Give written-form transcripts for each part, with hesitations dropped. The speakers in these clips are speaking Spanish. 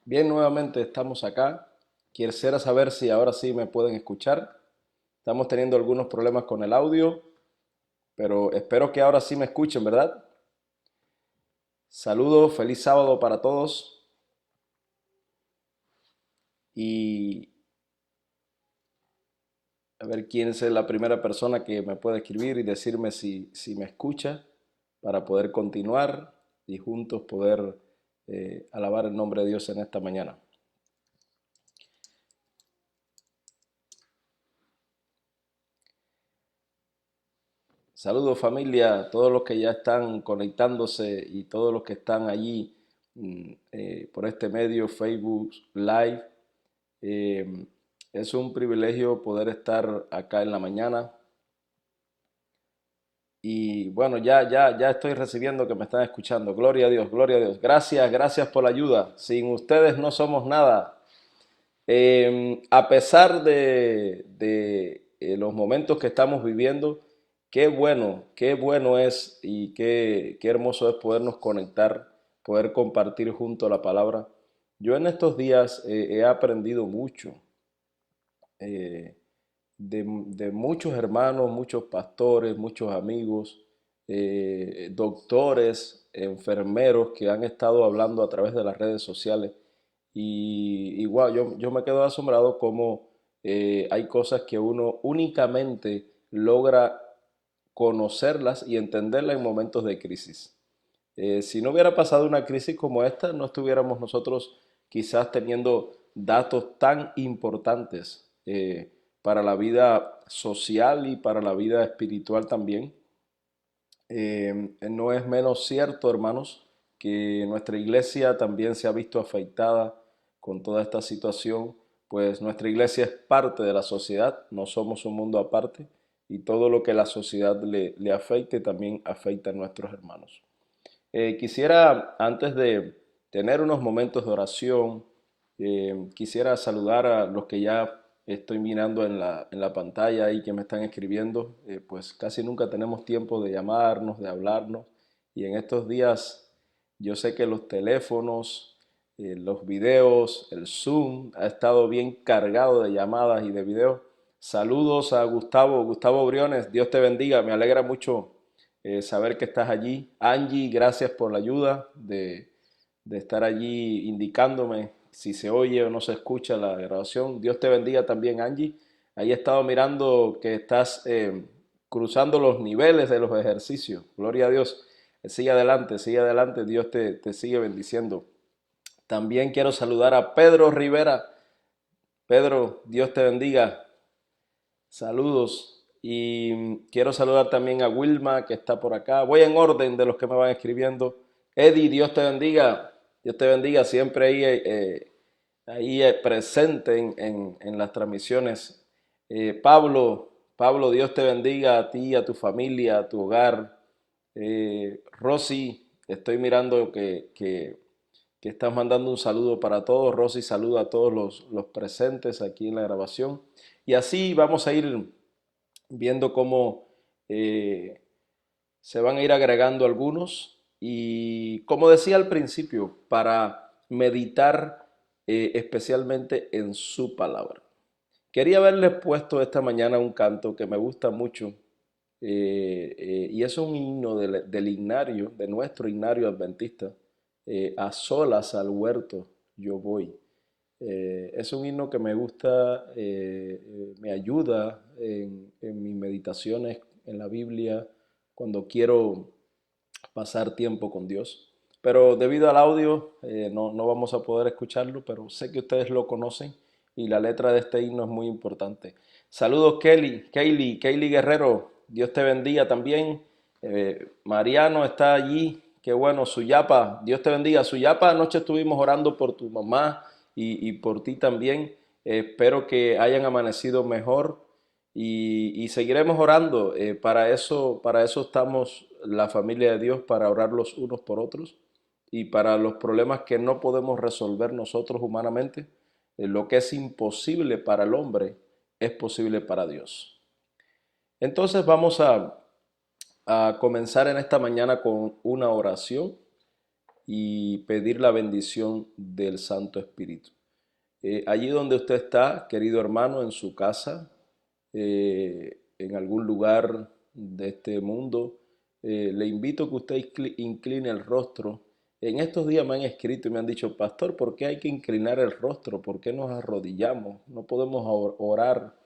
Bien, nuevamente estamos acá. Quisiera saber si ahora sí me pueden escuchar. Estamos teniendo algunos problemas con el audio, pero espero que ahora sí me escuchen, ¿verdad? Saludos, feliz sábado para todos. Y a ver quién es la primera persona que me puede escribir y decirme si me escucha para poder continuar y juntos poder alabar el nombre de Dios en esta mañana. Saludos familia, todos los que ya están conectándose y todos los que están allí por este medio, Facebook Live. Eh, es un privilegio poder estar acá en la mañana. Y bueno, ya estoy recibiendo que me están escuchando. Gloria a Dios, gloria a Dios. Gracias, gracias por la ayuda. Sin ustedes no somos nada. A pesar de los momentos que estamos viviendo, qué bueno es y qué hermoso es podernos conectar, poder compartir junto a la palabra. Yo en estos días he aprendido mucho eh, de muchos hermanos, muchos pastores, muchos amigos, doctores, enfermeros que han estado hablando a través de las redes sociales. Y wow, yo me quedo asombrado cómo hay cosas que uno únicamente logra conocerlas y entenderlas en momentos de crisis. Si no hubiera pasado una crisis como esta, no estuviéramos nosotros quizás teniendo datos tan importantes para la vida social y para la vida espiritual también. No es menos cierto, hermanos, que nuestra iglesia también se ha visto afectada con toda esta situación, pues nuestra iglesia es parte de la sociedad, no somos un mundo aparte, y todo lo que la sociedad le afecte también afecta a nuestros hermanos. Quisiera, antes de tener unos momentos de oración, quisiera saludar a los que ya estoy mirando en la pantalla y que me están escribiendo. Pues casi nunca tenemos tiempo de llamarnos, de hablarnos. Y en estos días yo sé que los teléfonos, los videos, el Zoom ha estado bien cargado de llamadas y de videos. Saludos a Gustavo Briones, Dios te bendiga, me alegra mucho saber que estás allí. Angie, gracias por la ayuda de estar allí indicándome si se oye o no se escucha la grabación. Dios te bendiga también, Angie. Ahí he estado mirando que estás cruzando los niveles de los ejercicios. Gloria a Dios. Sigue adelante, Dios te sigue bendiciendo. También quiero saludar a Pedro Rivera. Pedro, Dios te bendiga. Saludos. Y quiero saludar también a Wilma, que está por acá. Voy en orden de los que me van escribiendo. Eddie, Dios te bendiga. Dios te bendiga. Siempre ahí presente en las transmisiones. Pablo, Dios te bendiga a ti, a tu familia, a tu hogar. Rosy, estoy mirando que estás mandando un saludo para todos. Rosy saluda a todos los presentes aquí en la grabación. Y así vamos a ir viendo cómo eh, se van a ir agregando algunos. Y como decía al principio, para meditar especialmente en su palabra. Quería haberles puesto esta mañana un canto que me gusta mucho y es un himno del himnario, de nuestro himnario adventista, a solas al huerto yo voy. Es un himno que me gusta, me ayuda en mis meditaciones en la Biblia, cuando quiero pasar tiempo con Dios. Pero debido al audio no vamos a poder escucharlo, pero sé que ustedes lo conocen y la letra de este himno es muy importante. Saludos Kaylee Guerrero, Dios te bendiga también. Mariano está allí, qué bueno. Suyapa, Dios te bendiga. Suyapa, anoche estuvimos orando por tu mamá y por ti también. Espero que hayan amanecido mejor y seguiremos orando. Para eso estamos la familia de Dios, para orar los unos por otros y para los problemas que no podemos resolver nosotros humanamente. Lo que es imposible para el hombre es posible para Dios. Entonces vamos a comenzar en esta mañana con una oración. y pedir la bendición del Santo Espíritu. Allí donde usted está, querido hermano, en su casa, en algún lugar de este mundo, le invito a que usted incline el rostro. En estos días me han escrito y me han dicho, pastor, ¿por qué hay que inclinar el rostro? ¿Por qué nos arrodillamos? No podemos orar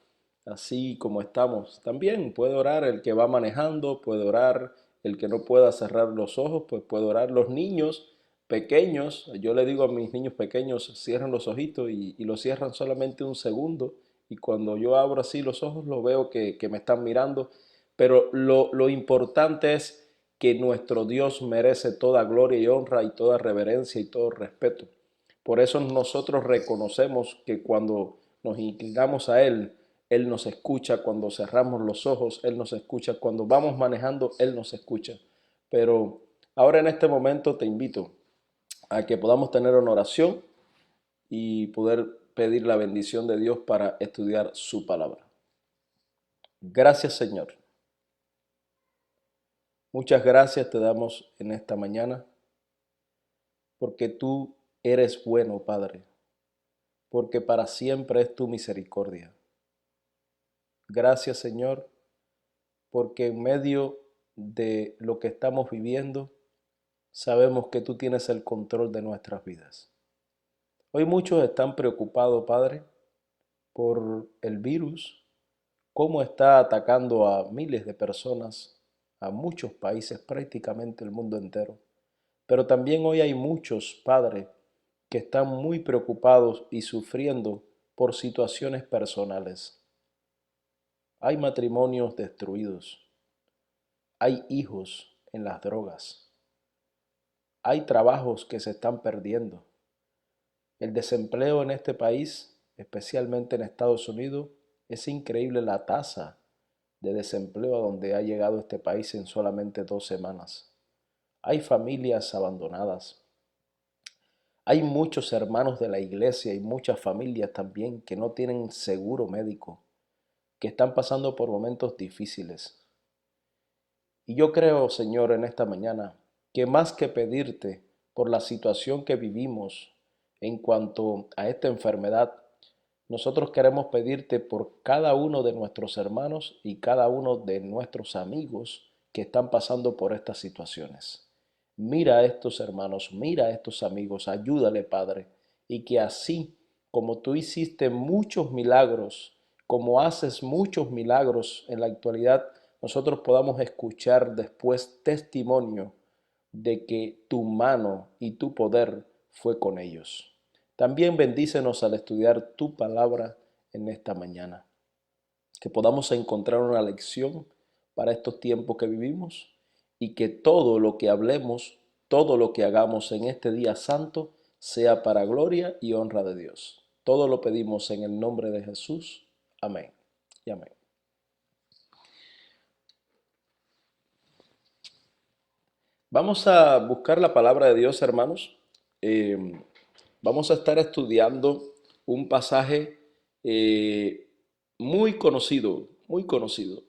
así como estamos. También puede orar el que va manejando, puede orar el que no pueda cerrar los ojos, pues puede orar. Los niños pequeños, yo le digo a mis niños pequeños, cierren los ojitos y lo cierran solamente un segundo. Y cuando yo abro así los ojos, lo veo que me están mirando. Pero lo importante es que nuestro Dios merece toda gloria y honra y toda reverencia y todo respeto. Por eso nosotros reconocemos que cuando nos inclinamos a Él, Él nos escucha. Cuando cerramos los ojos, Él nos escucha. Cuando vamos manejando, Él nos escucha. Pero ahora en este momento te invito a que podamos tener una oración y poder pedir la bendición de Dios para estudiar su palabra. Gracias, Señor. Muchas gracias te damos en esta mañana, porque tú eres bueno, Padre, porque para siempre es tu misericordia. Gracias, Señor, porque en medio de lo que estamos viviendo, sabemos que tú tienes el control de nuestras vidas. Hoy muchos están preocupados, Padre, por el virus, cómo está atacando a miles de personas, a muchos países, prácticamente el mundo entero. Pero también hoy hay muchos padres que están muy preocupados y sufriendo por situaciones personales. Hay matrimonios destruidos, hay hijos en las drogas, hay trabajos que se están perdiendo. El desempleo en este país, especialmente en Estados Unidos, es increíble la tasa de desempleo a donde ha llegado este país en solamente 2 semanas. Hay familias abandonadas. Hay muchos hermanos de la iglesia y muchas familias también que no tienen seguro médico, que están pasando por momentos difíciles. Y yo creo, Señor, en esta mañana, que más que pedirte por la situación que vivimos en cuanto a esta enfermedad, nosotros queremos pedirte por cada uno de nuestros hermanos y cada uno de nuestros amigos que están pasando por estas situaciones. Mira a estos hermanos, mira a estos amigos, ayúdale, Padre, y que así como tú hiciste muchos milagros, como haces muchos milagros en la actualidad, nosotros podamos escuchar después testimonio de que tu mano y tu poder fue con ellos. También bendícenos al estudiar tu palabra en esta mañana, que podamos encontrar una lección para estos tiempos que vivimos y que todo lo que hablemos, todo lo que hagamos en este día santo sea para gloria y honra de Dios. Todo lo pedimos en el nombre de Jesús. Amén y amén. Vamos a buscar la palabra de Dios, hermanos. Eh, Vamos a estar estudiando un pasaje muy conocido, muy conocido.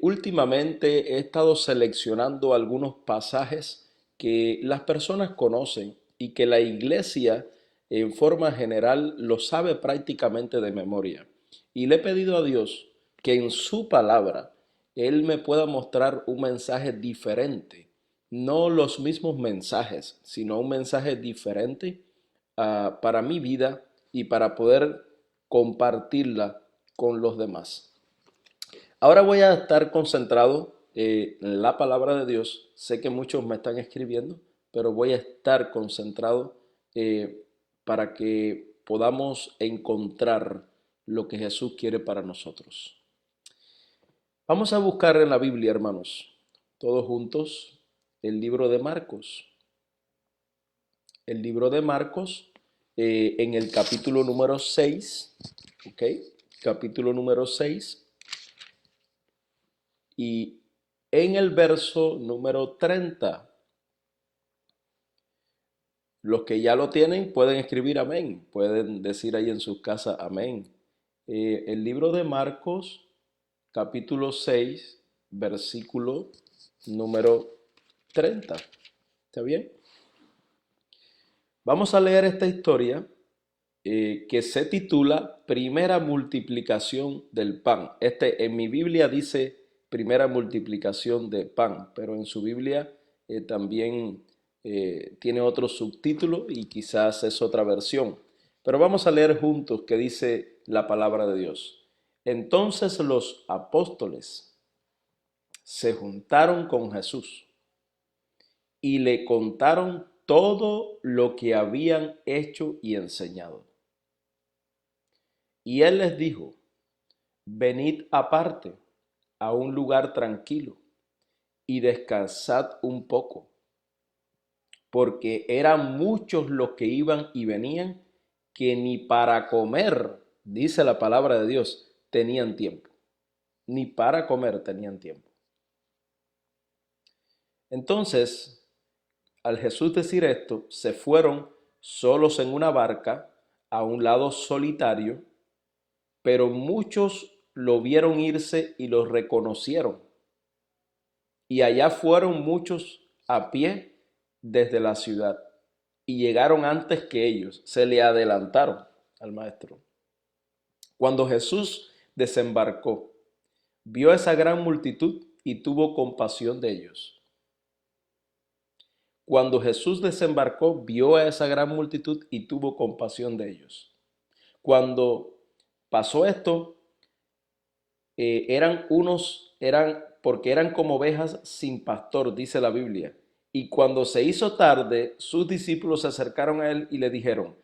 Últimamente he estado seleccionando algunos pasajes que las personas conocen y que la iglesia en forma general lo sabe prácticamente de memoria. Y le he pedido a Dios que en su palabra Él me pueda mostrar un mensaje diferente, no los mismos mensajes, sino un mensaje diferente para mi vida y para poder compartirla con los demás. Ahora voy a estar concentrado en la palabra de Dios. Sé que muchos me están escribiendo, pero voy a estar concentrado para que podamos encontrar lo que Jesús quiere para nosotros. Vamos a buscar en la Biblia, hermanos, todos juntos, el libro de Marcos. El libro de Marcos en el capítulo número 6, ¿ok? Capítulo número 6 y en el verso número 30. Los que ya lo tienen pueden escribir amén, pueden decir ahí en sus casas amén. El libro de Marcos, capítulo 6, versículo número 30. ¿Está bien? Vamos a leer esta historia que se titula Primera multiplicación del pan. En mi Biblia dice primera multiplicación de pan, pero en su Biblia también tiene otro subtítulo y quizás es otra versión. Pero vamos a leer juntos qué dice la palabra de Dios. Entonces los apóstoles se juntaron con Jesús y le contaron todo lo que habían hecho y enseñado. Y él les dijo, venid aparte a un lugar tranquilo y descansad un poco, porque eran muchos los que iban y venían, que ni para comer, dice la palabra de Dios, tenían tiempo. Ni para comer tenían tiempo. Entonces, al Jesús decir esto, se fueron solos en una barca a un lado solitario, pero muchos lo vieron irse y lo reconocieron. Y allá fueron muchos a pie desde la ciudad y llegaron antes que ellos, se le adelantaron al maestro. Cuando Jesús desembarcó, vio a esa gran multitud y tuvo compasión de ellos. Cuando Jesús desembarcó, vio a esa gran multitud y tuvo compasión de ellos. Cuando pasó esto, porque eran como ovejas sin pastor, dice la Biblia. Y cuando se hizo tarde, sus discípulos se acercaron a él y le dijeron,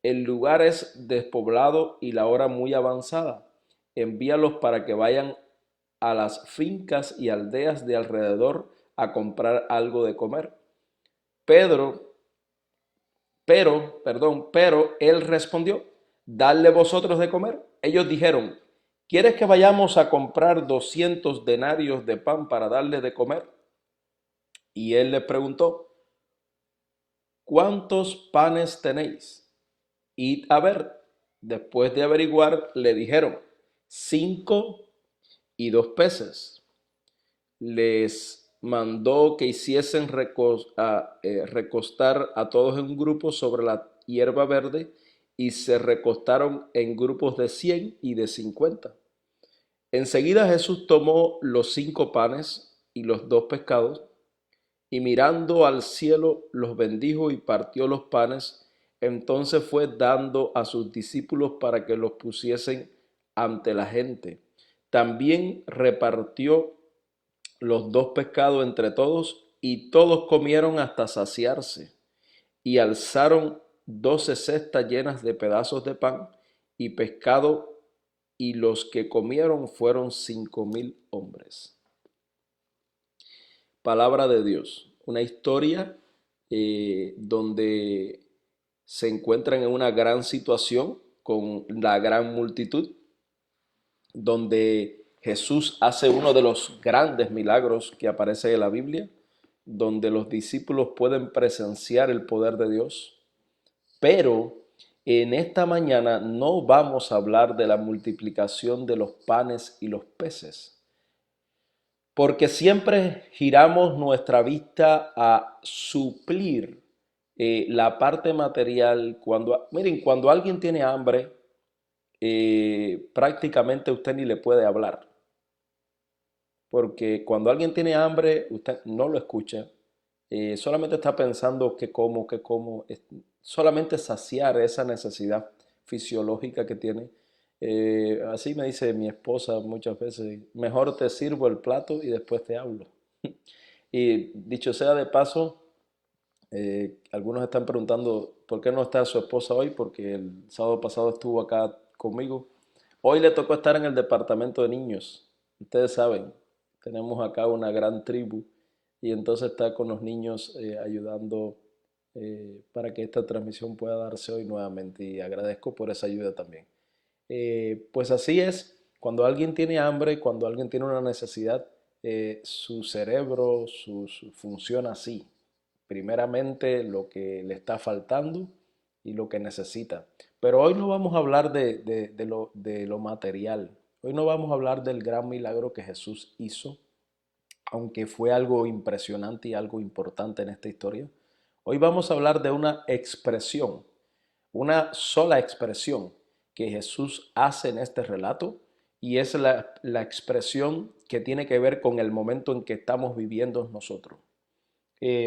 el lugar es despoblado y la hora muy avanzada. Envíalos para que vayan a las fincas y aldeas de alrededor a comprar algo de comer. Pero él respondió, dadle vosotros de comer. Ellos dijeron, ¿quieres que vayamos a comprar 200 denarios de pan para darle de comer? Y él les preguntó, ¿cuántos panes tenéis? Id a ver. Después de averiguar, le dijeron, 5 y 2 peces. Les mandó que hiciesen recostar a todos en un grupo sobre la hierba verde y se recostaron en grupos de 100 y de 50. Enseguida Jesús tomó los 5 panes y los 2 pescados y mirando al cielo los bendijo y partió los panes. Entonces fue dando a sus discípulos para que los pusiesen ante la gente. También repartió los 2 pescados entre todos y todos comieron hasta saciarse y alzaron 12 cestas llenas de pedazos de pan y pescado, y los que comieron fueron 5,000 hombres. Palabra de Dios, una historia donde se encuentran en una gran situación con la gran multitud, donde Jesús hace uno de los grandes milagros que aparece en la Biblia, donde los discípulos pueden presenciar el poder de Dios. Pero en esta mañana no vamos a hablar de la multiplicación de los panes y los peces, porque siempre giramos nuestra vista a suplir la parte material. Cuando alguien tiene hambre, prácticamente usted ni le puede hablar, porque cuando alguien tiene hambre, usted no lo escucha, solamente está pensando qué como, solamente saciar esa necesidad fisiológica que tiene. Así me dice mi esposa muchas veces, mejor te sirvo el plato y después te hablo. Y dicho sea de paso, algunos están preguntando por qué no está su esposa hoy, porque el sábado pasado estuvo acá conmigo. Hoy le tocó estar en el departamento de niños. Ustedes saben, tenemos acá una gran tribu y entonces está con los niños ayudando para que esta transmisión pueda darse hoy nuevamente, y agradezco por esa ayuda también. Pues así es, cuando alguien tiene hambre, cuando alguien tiene una necesidad, su cerebro funciona así. Primeramente lo que le está faltando y lo que necesita. Pero hoy no vamos a hablar de lo material. Hoy no vamos a hablar del gran milagro que Jesús hizo, aunque fue algo impresionante y algo importante en esta historia. Hoy vamos a hablar de una sola expresión que Jesús hace en este relato, y es la expresión que tiene que ver con el momento en que estamos viviendo nosotros.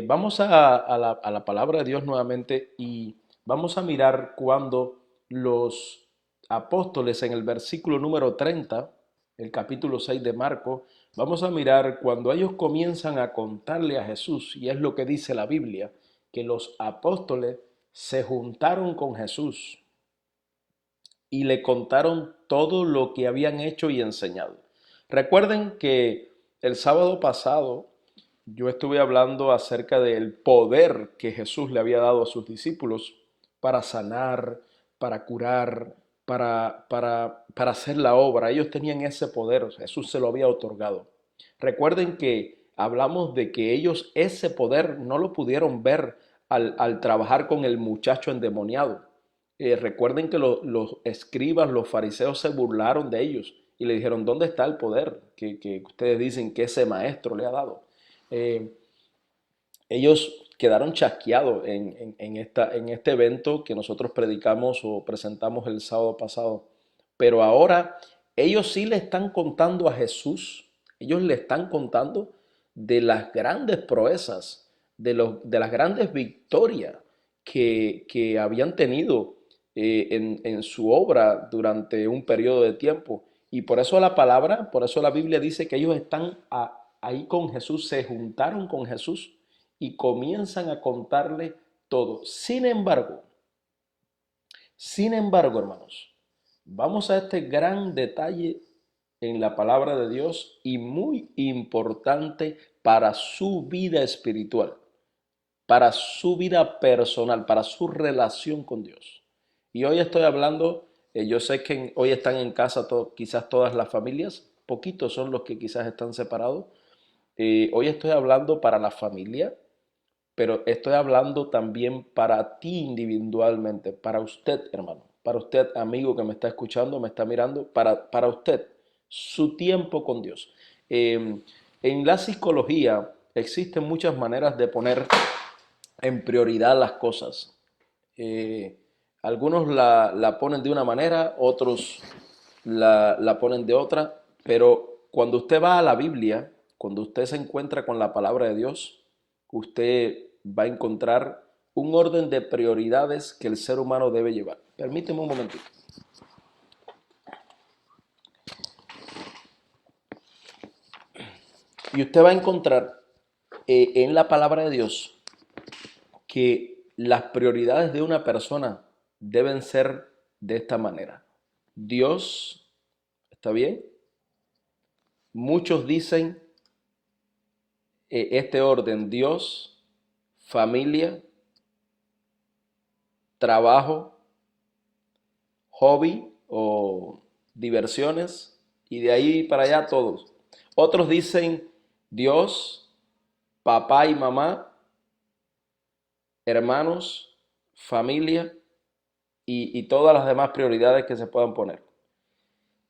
Vamos a la palabra de Dios nuevamente y vamos a mirar cuando los apóstoles en el versículo número 30, el capítulo 6 de Marcos, vamos a mirar cuando ellos comienzan a contarle a Jesús, y es lo que dice la Biblia, que los apóstoles se juntaron con Jesús y le contaron todo lo que habían hecho y enseñado. Recuerden que el sábado pasado yo estuve hablando acerca del poder que Jesús le había dado a sus discípulos para sanar, para curar, para hacer la obra. Ellos tenían ese poder, Jesús se lo había otorgado. Recuerden que hablamos de que ellos ese poder no lo pudieron ver al trabajar con el muchacho endemoniado. Recuerden que los escribas, los fariseos se burlaron de ellos y le dijeron, ¿dónde está el poder que ustedes dicen que ese maestro le ha dado? Eh, Ellos quedaron chasqueados en este evento que nosotros predicamos o presentamos el sábado pasado. Pero ahora ellos sí le están contando a Jesús, ellos le están contando de las grandes proezas, de las grandes victorias que habían tenido en su obra durante un periodo de tiempo. Y por eso la palabra, por eso la Biblia dice que ellos están ahí con Jesús, se juntaron con Jesús y comienzan a contarle todo. Sin embargo, hermanos, vamos a este gran detalle en la palabra de Dios y muy importante para su vida espiritual, para su vida personal, para su relación con Dios. Y hoy estoy hablando, yo sé que hoy están en casa quizás todas las familias, poquitos son los que quizás están separados. Hoy estoy hablando para la familia, pero estoy hablando también para ti individualmente, para usted, hermano, para usted, amigo que me está escuchando, me está mirando, para usted, su tiempo con Dios. En la psicología existen muchas maneras de poner en prioridad las cosas. Eh, Algunos la ponen de una manera, otros la ponen de otra, pero cuando usted va a la Biblia, cuando usted se encuentra con la palabra de Dios, usted va a encontrar un orden de prioridades que el ser humano debe llevar. Permíteme un momentito. Y usted va a encontrar en la palabra de Dios que las prioridades de una persona deben ser de esta manera. Dios, ¿está bien? Muchos dicen este orden: Dios, familia, trabajo, hobby o diversiones, y de ahí para allá todos. Otros dicen Dios, papá y mamá, hermanos, familia y todas las demás prioridades que se puedan poner.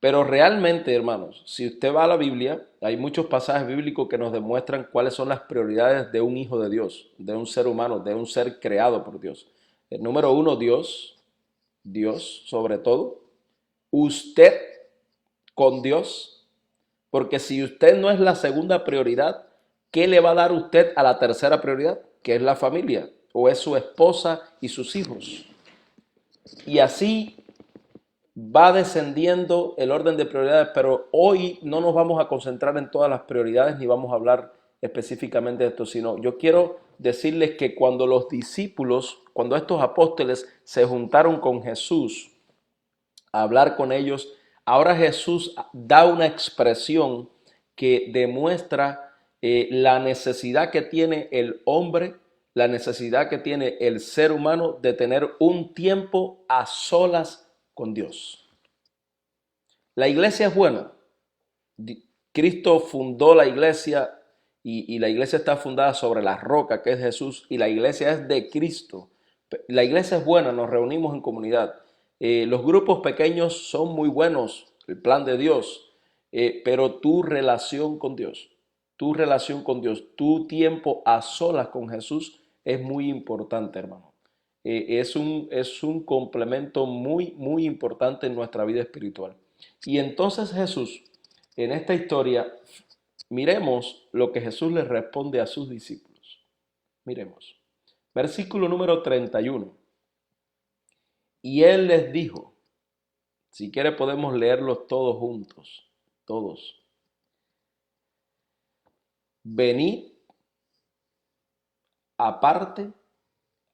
Pero realmente, hermanos, si usted va a la Biblia, hay muchos pasajes bíblicos que nos demuestran cuáles son las prioridades de un hijo de Dios, de un ser humano, de un ser creado por Dios. El número uno, Dios sobre todo. Usted con Dios, porque si usted no es la segunda prioridad, ¿qué le va a dar usted a la tercera prioridad? Que es la familia, o es su esposa y sus hijos. Y así va descendiendo el orden de prioridades, pero hoy no nos vamos a concentrar en todas las prioridades ni vamos a hablar específicamente de esto, sino yo quiero decirles que cuando los discípulos, cuando estos apóstoles se juntaron con Jesús a hablar con ellos, ahora Jesús da una expresión que demuestra la necesidad que tiene el hombre, la necesidad que tiene el ser humano de tener un tiempo a solas con Dios. La iglesia es buena. Cristo fundó la iglesia y la iglesia está fundada sobre la roca que es Jesús, y la iglesia es de Cristo. La iglesia es buena, nos reunimos en comunidad. Los grupos pequeños son muy buenos, el plan de Dios, pero tu relación con Dios, tu tiempo a solas con Jesús es muy importante, hermano. Es un complemento muy, muy importante en nuestra vida espiritual. Y entonces Jesús, en esta historia, miremos lo que Jesús le responde a sus discípulos. Miremos. Versículo número 31. Y él les dijo, si quiere podemos leerlos todos juntos, todos. Venid aparte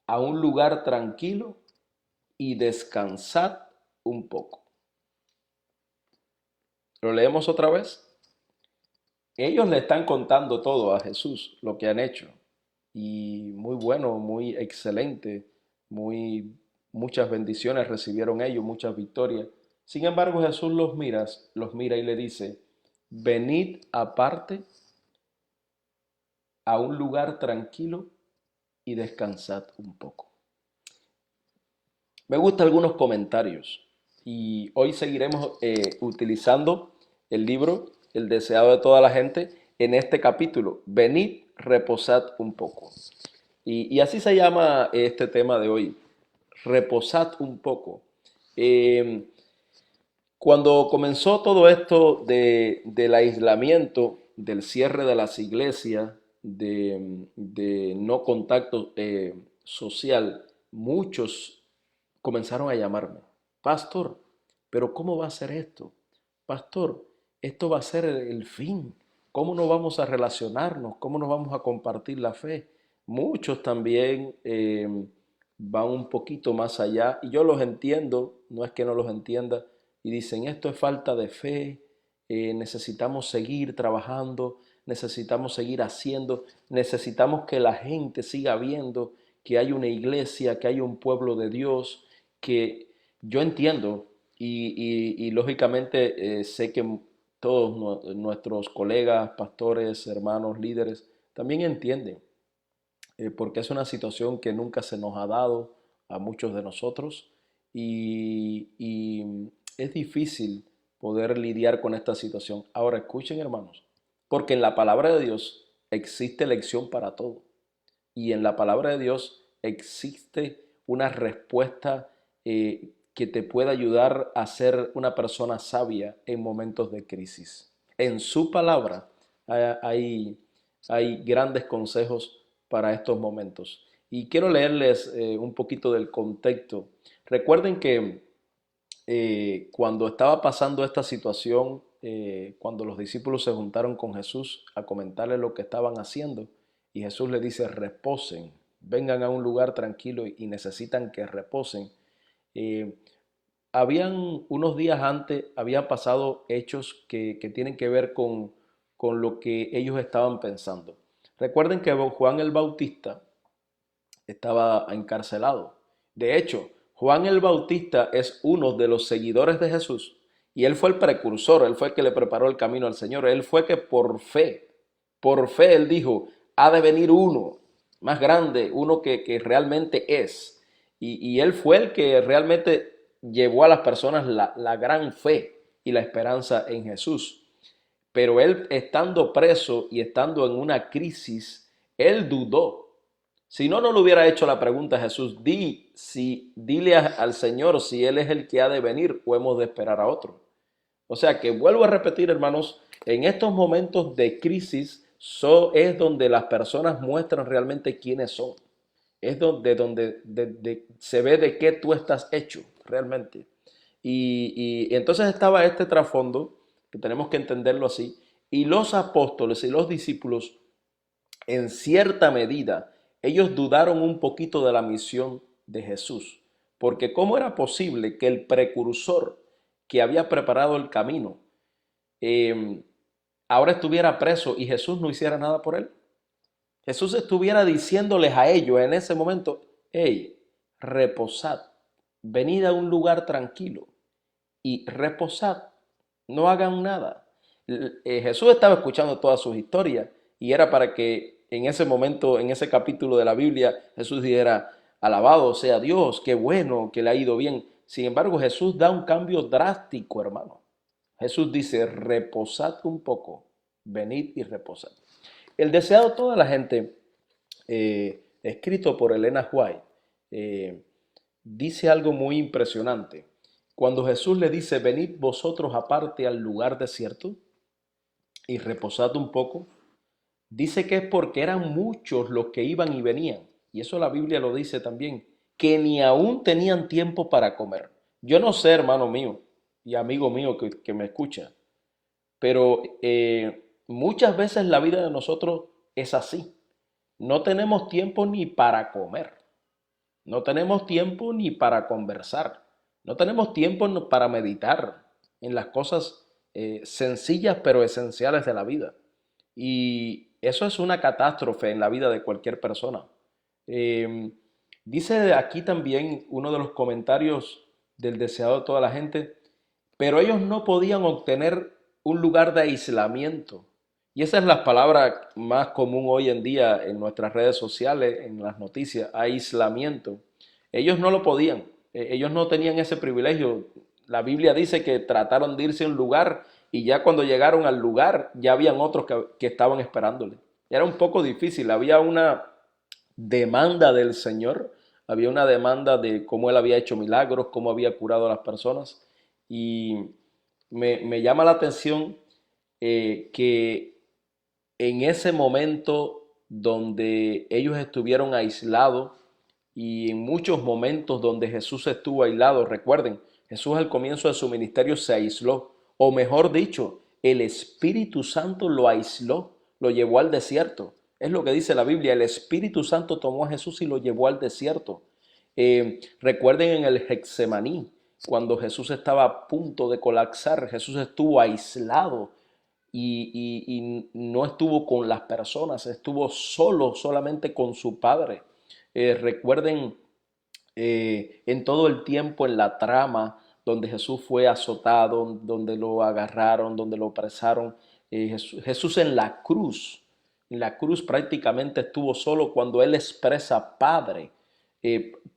a un lugar tranquilo y descansad un poco. ¿Lo leemos otra vez? Ellos le están contando todo a Jesús, lo que han hecho. Y muy bueno, muy excelente, muchas bendiciones recibieron ellos, muchas victorias. Sin embargo, Jesús los mira y le dice, venid aparte a un lugar tranquilo y descansad un poco. Me gustan algunos comentarios y hoy seguiremos utilizando el libro El deseado de toda la gente en este capítulo. Venid, reposad un poco. Y así se llama este tema de hoy. Reposad un poco. Eh, Cuando comenzó todo esto del aislamiento, del cierre de las iglesias, de no contacto social, muchos comenzaron a llamarme, pastor, pero ¿cómo va a ser esto? Pastor, esto va a ser el fin. ¿Cómo nos vamos a relacionarnos? ¿Cómo nos vamos a compartir la fe? Muchos también van un poquito más allá y yo los entiendo, no es que no los entienda, y dicen, esto es falta de fe, necesitamos seguir trabajando, necesitamos seguir haciendo, necesitamos que la gente siga viendo que hay una iglesia, que hay un pueblo de Dios, que yo entiendo y lógicamente sé que todos nuestros colegas, pastores, hermanos, líderes, también entienden, porque es una situación que nunca se nos ha dado a muchos de nosotros y es difícil poder lidiar con esta situación. Ahora escuchen, hermanos, porque en la palabra de Dios existe lección para todo y en la palabra de Dios existe una respuesta que te pueda ayudar a ser una persona sabia en momentos de crisis. En su palabra hay, hay grandes consejos para estos momentos. Y quiero leerles un poquito del contexto. Recuerden que cuando estaba pasando esta situación, cuando los discípulos se juntaron con Jesús a comentarle lo que estaban haciendo, y Jesús le dice, reposen, vengan a un lugar tranquilo y necesitan que reposen. Eh, Habían unos días antes, habían pasado hechos que tienen que ver con lo que ellos estaban pensando. Recuerden que Juan el Bautista estaba encarcelado. De hecho, Juan el Bautista es uno de los seguidores de Jesús y él fue el precursor, él fue el que le preparó el camino al Señor, él fue que por fe él dijo, ha de venir uno más grande, uno que realmente es. Y él fue el que realmente llevó a las personas la gran fe y la esperanza en Jesús. Pero él estando preso y estando en una crisis, él dudó. Si no, no le hubiera hecho la pregunta a Jesús, dile al Señor si Él es el que ha de venir o hemos de esperar a otro. O sea que vuelvo a repetir, hermanos, en estos momentos de crisis es donde las personas muestran realmente quiénes son. Es donde se ve de qué tú estás hecho realmente. Y entonces estaba este trasfondo, que tenemos que entenderlo así, y los apóstoles y los discípulos, en cierta medida, ellos dudaron un poquito de la misión de Jesús, porque ¿cómo era posible que el precursor que había preparado el camino eh, ahora estuviera preso y Jesús no hiciera nada por él? Jesús estuviera diciéndoles a ellos en ese momento, hey, reposad, venid a un lugar tranquilo y reposad, no hagan nada. Jesús estaba escuchando todas sus historias y era para que en ese momento, en ese capítulo de la Biblia, Jesús dijera, alabado sea Dios, qué bueno que le ha ido bien. Sin embargo, Jesús da un cambio drástico, hermano. Jesús dice, reposad un poco, venid y reposad. El deseado de toda la gente escrito por Elena White, dice algo muy impresionante. Cuando Jesús le dice, venid vosotros aparte al lugar desierto y reposad un poco, dice que es porque eran muchos los que iban y venían. Y eso la Biblia lo dice también, que ni aún tenían tiempo para comer. Yo no sé, hermano mío y amigo mío que me escucha, pero muchas veces la vida de nosotros es así. No tenemos tiempo ni para comer. No tenemos tiempo ni para conversar. No tenemos tiempo para meditar en las cosas sencillas pero esenciales de la vida. Y eso es una catástrofe en la vida de cualquier persona. Eh, Dice aquí también uno de los comentarios del deseado de toda la gente, pero ellos no podían obtener un lugar de aislamiento. Y esa es la palabra más común hoy en día en nuestras redes sociales, en las noticias, aislamiento. Ellos no lo podían, ellos no tenían ese privilegio. La Biblia dice que trataron de irse a un lugar y ya cuando llegaron al lugar ya habían otros que estaban esperándole. Era un poco difícil, había una demanda del Señor, había una demanda de cómo Él había hecho milagros, cómo había curado a las personas. Y me llama la atención que en ese momento donde ellos estuvieron aislados y en muchos momentos donde Jesús estuvo aislado, recuerden, Jesús al comienzo de su ministerio se aisló, o mejor dicho, el Espíritu Santo lo aisló, lo llevó al desierto. Es lo que dice la Biblia, el Espíritu Santo tomó a Jesús y lo llevó al desierto. Recuerden en el Getsemaní, cuando Jesús estaba a punto de colapsar, Jesús estuvo aislado y no estuvo con las personas, estuvo solo, solamente con su Padre. Recuerden en todo el tiempo en la trama donde Jesús fue azotado, donde lo agarraron, donde lo apresaron. Jesús en la cruz prácticamente estuvo solo cuando Él expresa, Padre,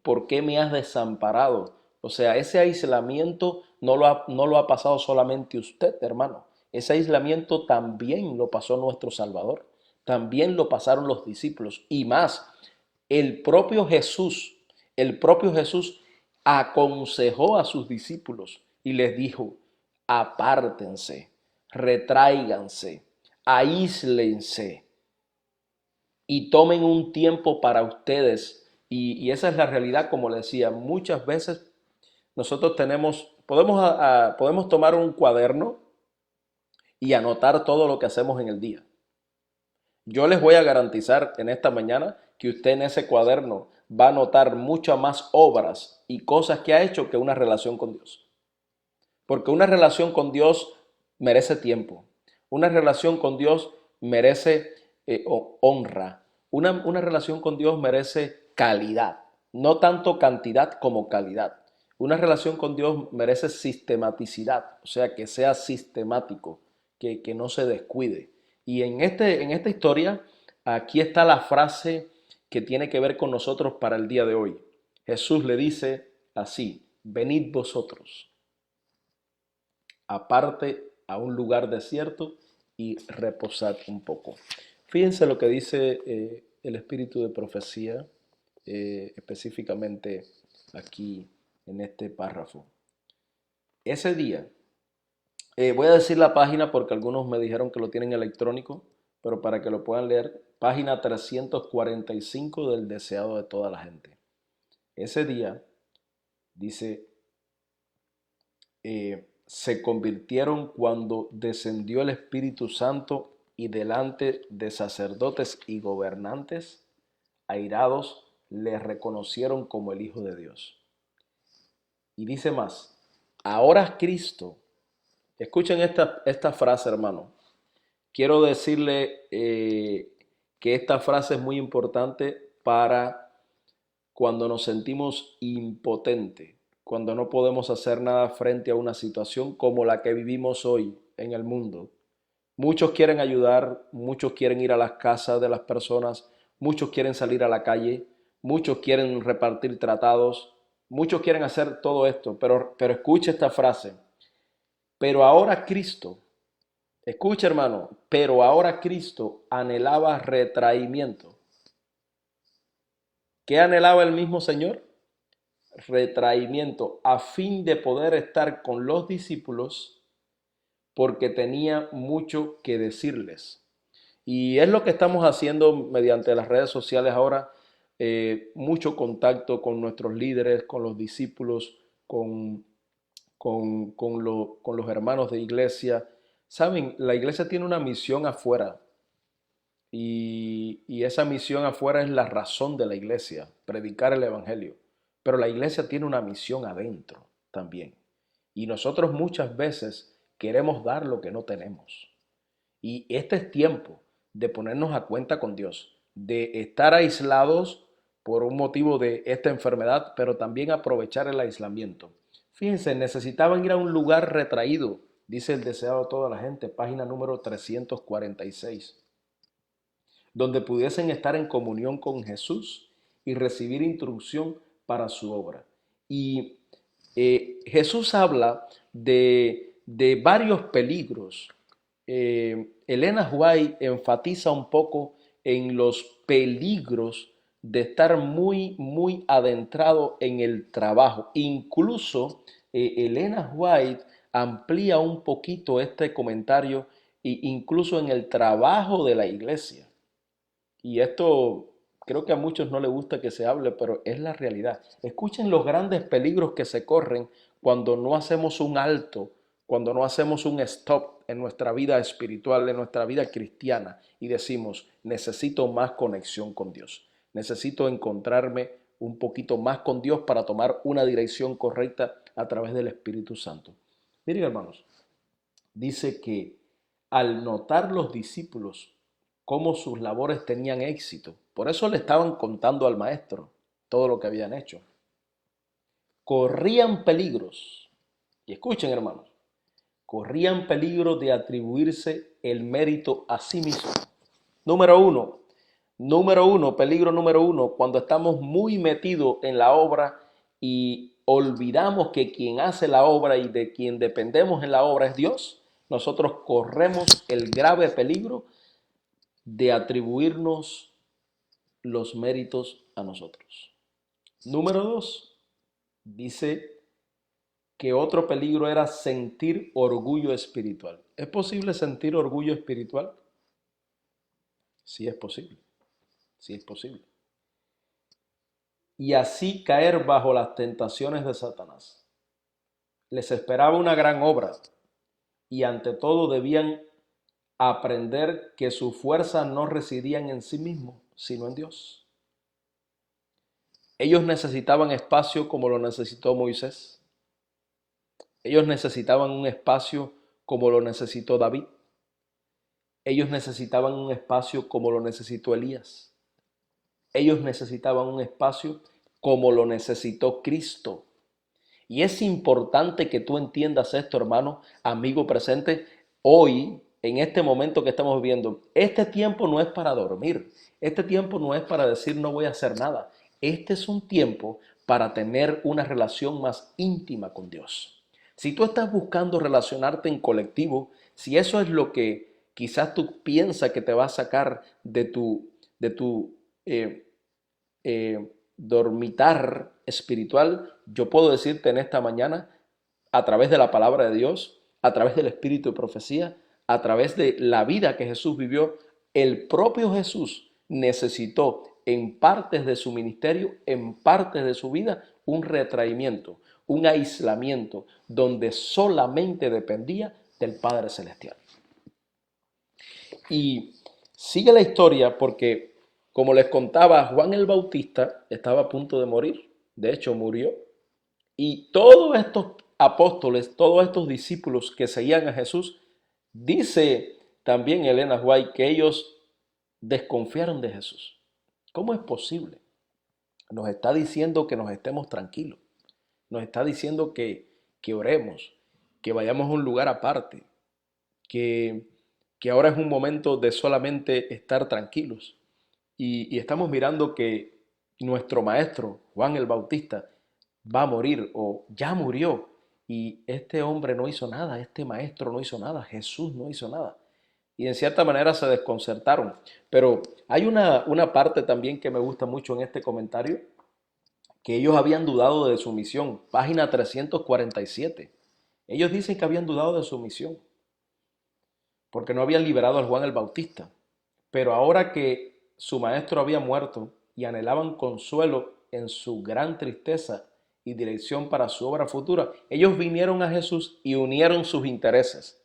¿por qué me has desamparado? O sea, ese aislamiento no lo ha pasado solamente usted, hermano. Ese aislamiento también lo pasó nuestro Salvador. También lo pasaron los discípulos. Y más, el propio Jesús, el propio Jesús aconsejó a sus discípulos y les dijo, apártense, retráiganse, aíslense y tomen un tiempo para ustedes. Y esa es la realidad, como le decía, muchas veces nosotros podemos tomar un cuaderno y anotar todo lo que hacemos en el día. Yo les voy a garantizar en esta mañana que usted en ese cuaderno va a anotar muchas más obras y cosas que ha hecho que una relación con Dios. Porque una relación con Dios merece tiempo. Una relación con Dios merece honra. Una relación con Dios merece calidad. No tanto cantidad como calidad. Una relación con Dios merece sistematicidad. O sea, que sea sistemático, que no se descuide. Y en esta historia, aquí está la frase que tiene que ver con nosotros para el día de hoy. Jesús le dice así, venid vosotros aparte a un lugar desierto y reposad un poco. Fíjense lo que dice el espíritu de profecía, específicamente aquí en este párrafo. Ese día, voy a decir la página porque algunos me dijeron que lo tienen electrónico, pero para que lo puedan leer, página 345 del deseado de toda la gente. Ese día, dice, se convirtieron cuando descendió el Espíritu Santo y delante de sacerdotes y gobernantes, airados, le reconocieron como el Hijo de Dios. Y dice más, ahora Cristo, escuchen esta frase, hermano. Quiero decirle que esta frase es muy importante para cuando nos sentimos impotentes, cuando no podemos hacer nada frente a una situación como la que vivimos hoy en el mundo. Muchos quieren ayudar, muchos quieren ir a las casas de las personas, muchos quieren salir a la calle, muchos quieren repartir tratados, muchos quieren hacer todo esto, pero escuche esta frase. Pero ahora Cristo, escucha hermano, pero ahora Cristo anhelaba retraimiento. ¿Qué anhelaba el mismo Señor? Retraimiento, a fin de poder estar con los discípulos porque tenía mucho que decirles. Y es lo que estamos haciendo mediante las redes sociales ahora, mucho contacto con nuestros líderes, con los discípulos, con los hermanos de iglesia. Saben, la iglesia tiene una misión afuera y esa misión afuera es la razón de la iglesia, predicar el evangelio. Pero la iglesia tiene una misión adentro también. Y nosotros muchas veces queremos dar lo que no tenemos. Y este es tiempo de ponernos a cuenta con Dios, de estar aislados por un motivo de esta enfermedad, pero también aprovechar el aislamiento. Fíjense, necesitaban ir a un lugar retraído, dice el deseado de toda la gente, página número 346, donde pudiesen estar en comunión con Jesús y recibir instrucción para su obra. Y Jesús habla de varios peligros. Elena White enfatiza un poco en los peligros de estar muy adentrado en el trabajo. Incluso Elena White amplía un poquito este comentario incluso en el trabajo de la iglesia. Y esto creo que a muchos no les gusta que se hable, pero es la realidad. Escuchen los grandes peligros que se corren cuando no hacemos un alto, cuando no hacemos un stop en nuestra vida espiritual, en nuestra vida cristiana y decimos, necesito más conexión con Dios. Necesito encontrarme un poquito más con Dios para tomar una dirección correcta a través del Espíritu Santo. Miren, hermanos, dice que al notar los discípulos cómo sus labores tenían éxito, por eso le estaban contando al maestro todo lo que habían hecho, corrían peligros, y escuchen hermanos, corrían peligro de atribuirse el mérito a sí mismo. Número uno, peligro número uno, cuando estamos muy metidos en la obra y olvidamos que quien hace la obra y de quien dependemos en la obra es Dios, nosotros corremos el grave peligro de atribuirnos los méritos a nosotros. Número dos, dice que otro peligro era sentir orgullo espiritual. ¿Es posible sentir orgullo espiritual? Sí es posible, sí es posible. Y así caer bajo las tentaciones de Satanás. Les esperaba una gran obra y ante todo debían aprender que su fuerza no residían en sí mismos, sino en Dios. Ellos necesitaban espacio como lo necesitó Moisés. Ellos necesitaban un espacio como lo necesitó David. Ellos necesitaban un espacio como lo necesitó Elías. Ellos necesitaban un espacio como lo necesitó Cristo. Y es importante que tú entiendas esto, hermano, amigo presente, hoy, en este momento que estamos viviendo. Este tiempo no es para dormir. Este tiempo no es para decir no voy a hacer nada. Este es un tiempo para tener una relación más íntima con Dios. Si tú estás buscando relacionarte en colectivo, si eso es lo que quizás tú piensas que te va a sacar de tu dormitar espiritual, yo puedo decirte en esta mañana, a través de la palabra de Dios, a través del espíritu de profecía, a través de la vida que Jesús vivió, el propio Jesús necesitó en partes de su ministerio, en partes de su vida, un retraimiento, un aislamiento, donde solamente dependía del Padre Celestial. Y sigue la historia porque, como les contaba, Juan el Bautista estaba a punto de morir. De hecho, murió. Y todos estos apóstoles, todos estos discípulos que seguían a Jesús, dice también Elena White que ellos desconfiaron de Jesús. ¿Cómo es posible? Nos está diciendo que nos estemos tranquilos. Nos está diciendo que oremos, que vayamos a un lugar aparte, que, que ahora es un momento de solamente estar tranquilos. Y estamos mirando que nuestro maestro, Juan el Bautista, va a morir o ya murió. Y este hombre no hizo nada, este maestro no hizo nada, Jesús no hizo nada. y en cierta manera se desconcertaron. Pero hay una parte también que me gusta mucho en este comentario, que ellos habían dudado de su misión. Página 347. Ellos dicen que habían dudado de su misión porque no habían liberado al Juan el Bautista. Pero ahora que su maestro había muerto y anhelaban consuelo en su gran tristeza y dirección para su obra futura, ellos vinieron a Jesús y unieron sus intereses,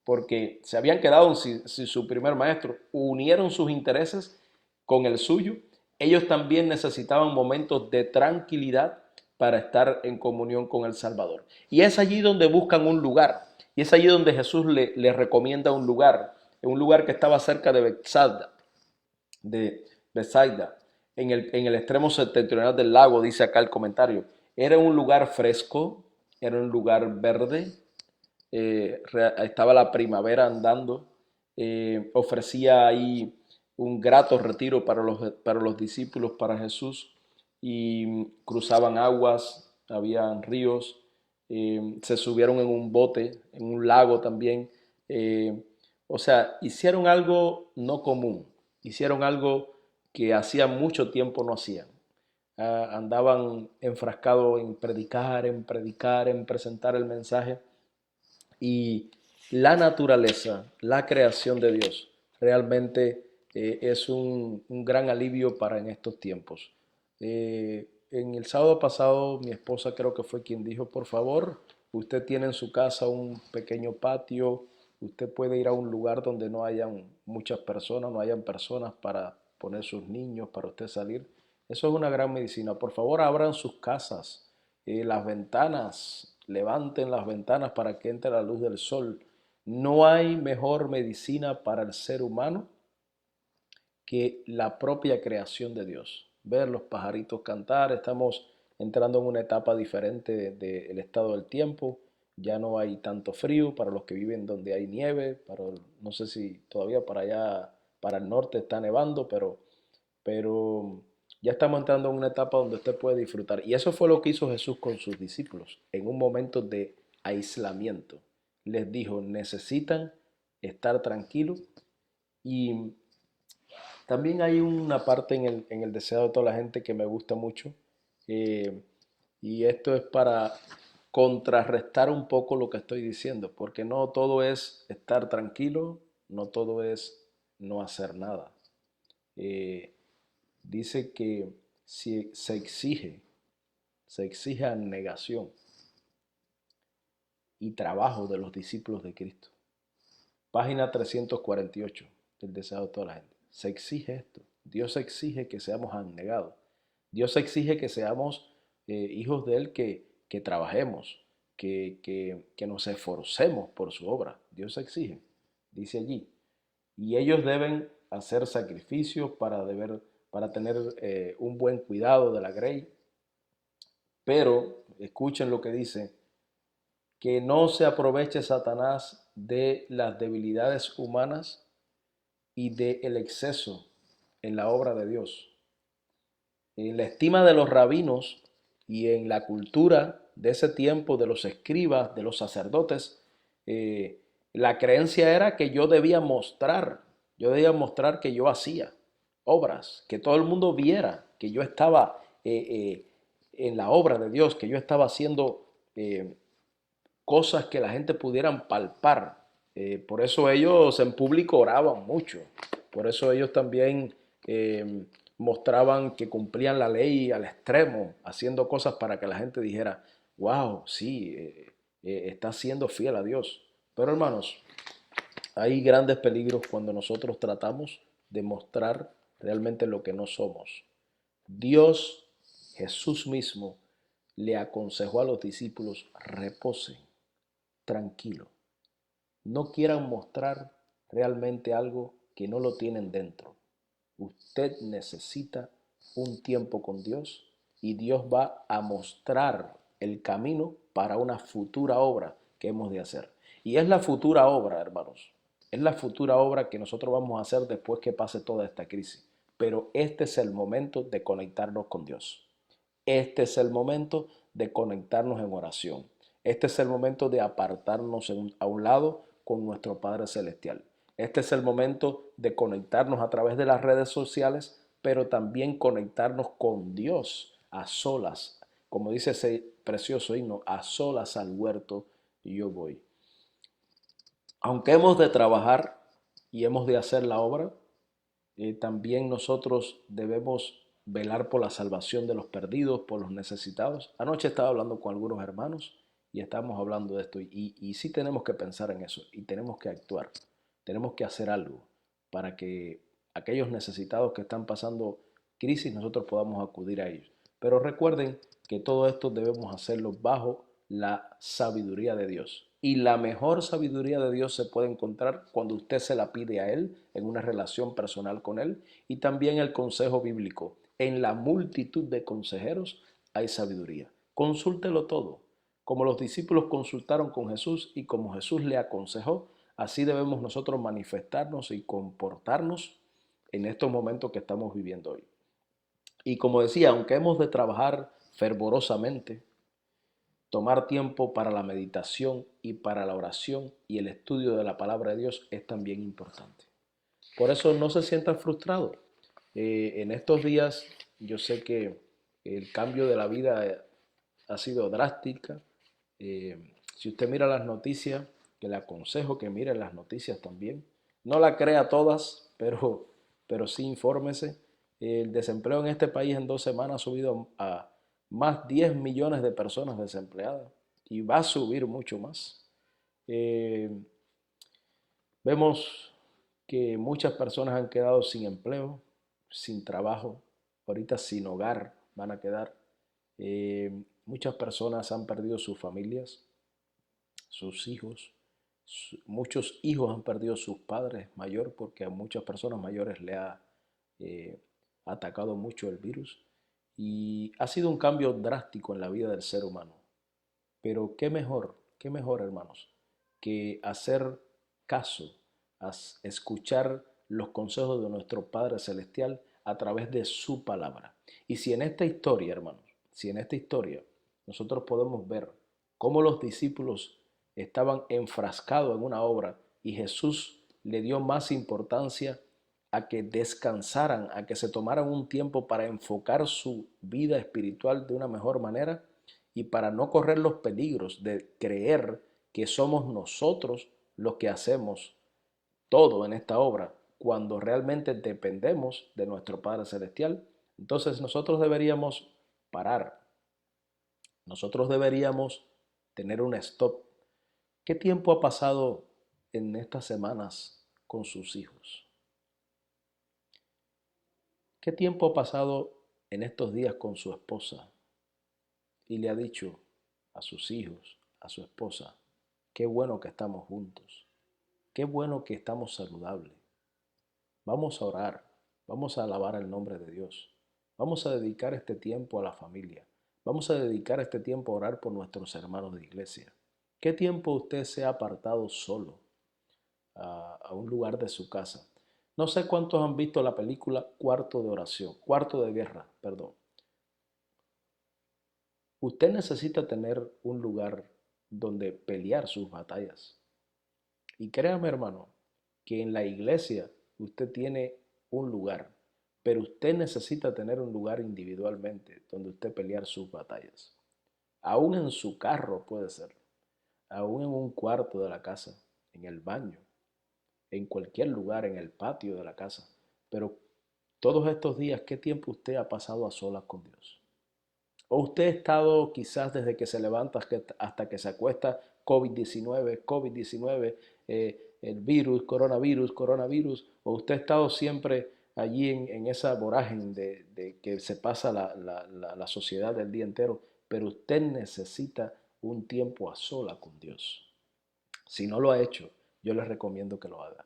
porque se habían quedado sin su primer maestro, unieron sus intereses con el suyo. Ellos también necesitaban momentos de tranquilidad para estar en comunión con el Salvador. Y es allí donde buscan un lugar. Y es allí donde Jesús le recomienda un lugar que estaba cerca de Bethsaida, en el extremo septentrional del lago, dice acá el comentario. Era un lugar fresco, era un lugar verde, estaba la primavera andando, ofrecía ahí un grato retiro para los discípulos, para Jesús, y cruzaban aguas, habían ríos, se subieron en un bote, en un lago también. eh, o sea, hicieron algo no común, hicieron algo que hacía mucho tiempo no hacían. Andaban enfrascados en predicar, en presentar el mensaje, y la naturaleza, la creación de Dios, realmente es un gran alivio para en estos tiempos. En el sábado pasado, mi esposa creo que fue quien dijo, por favor, usted tiene en su casa un pequeño patio, usted puede ir a un lugar donde no hayan muchas personas, no hayan personas para poner sus niños, para usted salir. Eso es una gran medicina. Por favor, abran sus casas, las ventanas, levanten las ventanas para que entre la luz del sol. No hay mejor medicina para el ser humano que la propia creación de Dios. Ver los pajaritos cantar, estamos entrando en una etapa diferente del estado del tiempo. Ya no hay tanto frío para los que viven donde hay nieve, no sé si todavía para allá, para el norte está nevando, pero ya estamos entrando en una etapa donde usted puede disfrutar. Y eso fue lo que hizo Jesús con sus discípulos en un momento de aislamiento. Les dijo, necesitan estar tranquilos. Y también hay una parte en el deseo de toda la gente que me gusta mucho. eh, y esto es para contrarrestar un poco lo que estoy diciendo, porque no todo es estar tranquilo, no todo es no hacer nada. Eh, Dice que si se exige abnegación y trabajo de los discípulos de Cristo. Página 348 del deseo de toda la gente. Se exige esto. Dios exige que seamos abnegados. Dios exige que seamos hijos de Él, que trabajemos, que nos esforcemos por su obra. Dios exige, dice allí. Y ellos deben hacer sacrificios para tener un buen cuidado de la grey. Pero, escuchen lo que dice, que no se aproveche Satanás de las debilidades humanas y del exceso en la obra de Dios. En la estima de los rabinos y en la cultura de ese tiempo, de los escribas, de los sacerdotes, la creencia era que yo debía mostrar que yo hacía obras, que todo el mundo viera que yo estaba en la obra de Dios, que yo estaba haciendo cosas que la gente pudieran palpar. Por eso ellos en público oraban mucho. Por eso ellos también mostraban que cumplían la ley al extremo, haciendo cosas para que la gente dijera, wow, sí, está siendo fiel a Dios. Pero hermanos, hay grandes peligros cuando nosotros tratamos de mostrar realmente lo que no somos. Dios, Jesús mismo, le aconsejó a los discípulos, reposen, tranquilo. No quieran mostrar realmente algo que no lo tienen dentro. Usted necesita un tiempo con Dios y Dios va a mostrar el camino para una futura obra que hemos de hacer. Y es la futura obra, hermanos. Es la futura obra que nosotros vamos a hacer después que pase toda esta crisis. Pero este es el momento de conectarnos con Dios. Este es el momento de conectarnos en oración. Este es el momento de apartarnos a un lado con nuestro Padre Celestial. Este es el momento de conectarnos a través de las redes sociales, pero también conectarnos con Dios a solas. Como dice ese precioso himno, a solas al huerto yo voy. Aunque hemos de trabajar y hemos de hacer la obra, también nosotros debemos velar por la salvación de los perdidos, por los necesitados. Anoche estaba hablando con algunos hermanos y estábamos hablando de esto y sí tenemos que pensar en eso y tenemos que actuar, tenemos que hacer algo para que aquellos necesitados que están pasando crisis nosotros podamos acudir a ellos. Pero recuerden que todo esto debemos hacerlo bajo la sabiduría de Dios. Y la mejor sabiduría de Dios se puede encontrar cuando usted se la pide a Él en una relación personal con Él y también el consejo bíblico. En la multitud de consejeros hay sabiduría. Consúltelo todo. Como los discípulos consultaron con Jesús y como Jesús le aconsejó, así debemos nosotros manifestarnos y comportarnos en estos momentos que estamos viviendo hoy. Y como decía, aunque hemos de trabajar fervorosamente, tomar tiempo para la meditación y para la oración y el estudio de la palabra de Dios es también importante. Por eso no se sientan frustrados. En estos días yo sé que el cambio de la vida ha sido drástica. Si usted mira las noticias, que le aconsejo que mire las noticias también. No la crea todas, pero sí infórmese. El desempleo en este país en 2 semanas ha subido a más 10 millones de personas desempleadas y va a subir mucho más. Eh, Vemos que muchas personas han quedado sin empleo, sin trabajo, ahorita sin hogar van a quedar. Muchas personas han perdido sus familias, sus hijos. Muchos hijos han perdido sus padres mayor porque a muchas personas mayores le ha eh, atacado mucho el virus. Y ha sido un cambio drástico en la vida del ser humano. Pero qué mejor, hermanos, que hacer caso, escuchar los consejos de nuestro Padre Celestial a través de su palabra. Y si en esta historia, hermanos, si en esta historia nosotros podemos ver cómo los discípulos estaban enfrascados en una obra y Jesús le dio más importancia a que descansaran, a que se tomaran un tiempo para enfocar su vida espiritual de una mejor manera, y para no correr los peligros de creer que somos nosotros los que hacemos todo en esta obra, cuando realmente dependemos de nuestro Padre Celestial, entonces nosotros deberíamos parar, nosotros deberíamos tener un stop. ¿Qué tiempo ha pasado en estas semanas con sus hijos? ¿Qué tiempo ha pasado en estos días con su esposa? Y le ha dicho a sus hijos, a su esposa, qué bueno que estamos juntos, qué bueno que estamos saludables. Vamos a orar, vamos a alabar el nombre de Dios, vamos a dedicar este tiempo a la familia, vamos a dedicar este tiempo a orar por nuestros hermanos de iglesia. ¿Qué tiempo usted se ha apartado solo a un lugar de su casa? No sé cuántos han visto la película Cuarto de Oración, Cuarto de Guerra, perdón. Usted necesita tener un lugar donde pelear sus batallas. Y créame, hermano, que en la iglesia usted tiene un lugar, pero usted necesita tener un lugar individualmente donde usted pelear sus batallas. Aún en su carro puede ser, aún en un cuarto de la casa, en el baño, en cualquier lugar, en el patio de la casa. Pero todos estos días, ¿qué tiempo usted ha pasado a solas con Dios? ¿O usted ha estado quizás desde que se levanta hasta que se acuesta COVID-19, COVID-19, el virus, coronavirus, coronavirus? ¿O usted ha estado siempre allí en esa vorágine de que se pasa la sociedad del día entero? Pero usted necesita un tiempo a sola con Dios. Si no lo ha hecho, yo les recomiendo que lo haga.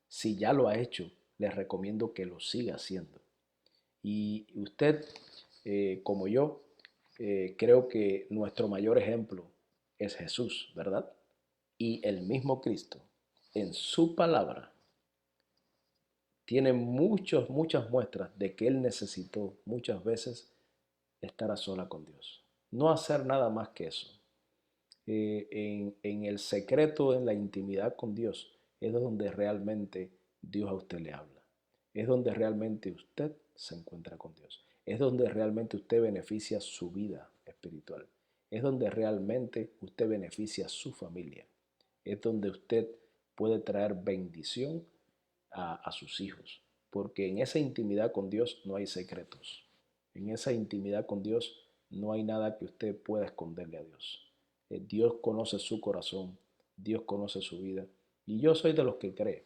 Si ya lo ha hecho, les recomiendo que lo siga haciendo. Y usted, como yo, creo que nuestro mayor ejemplo es Jesús, ¿verdad? Y el mismo Cristo, en su palabra, tiene muchas muestras de que Él necesitó muchas veces estar a sola con Dios. No hacer nada más que eso. En el secreto, en la intimidad con Dios, es donde realmente Dios a usted le habla. Es donde realmente usted se encuentra con Dios. Es donde realmente usted beneficia su vida espiritual. Es donde realmente usted beneficia a su familia. Es donde usted puede traer bendición a sus hijos. Porque en esa intimidad con Dios no hay secretos. En esa intimidad con Dios no hay nada que usted pueda esconderle a Dios. Dios conoce su corazón, Dios conoce su vida. Y yo soy de los que cree,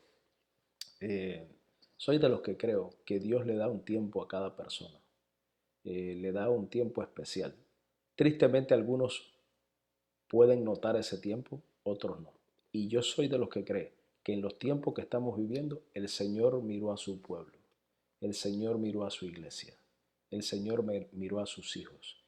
eh, soy de los que creo que Dios le da un tiempo a cada persona, le da un tiempo especial. Tristemente algunos pueden notar ese tiempo, otros no. Y yo soy de los que cree que en los tiempos que estamos viviendo, el Señor miró a su pueblo, el Señor miró a su iglesia, el Señor miró a sus hijos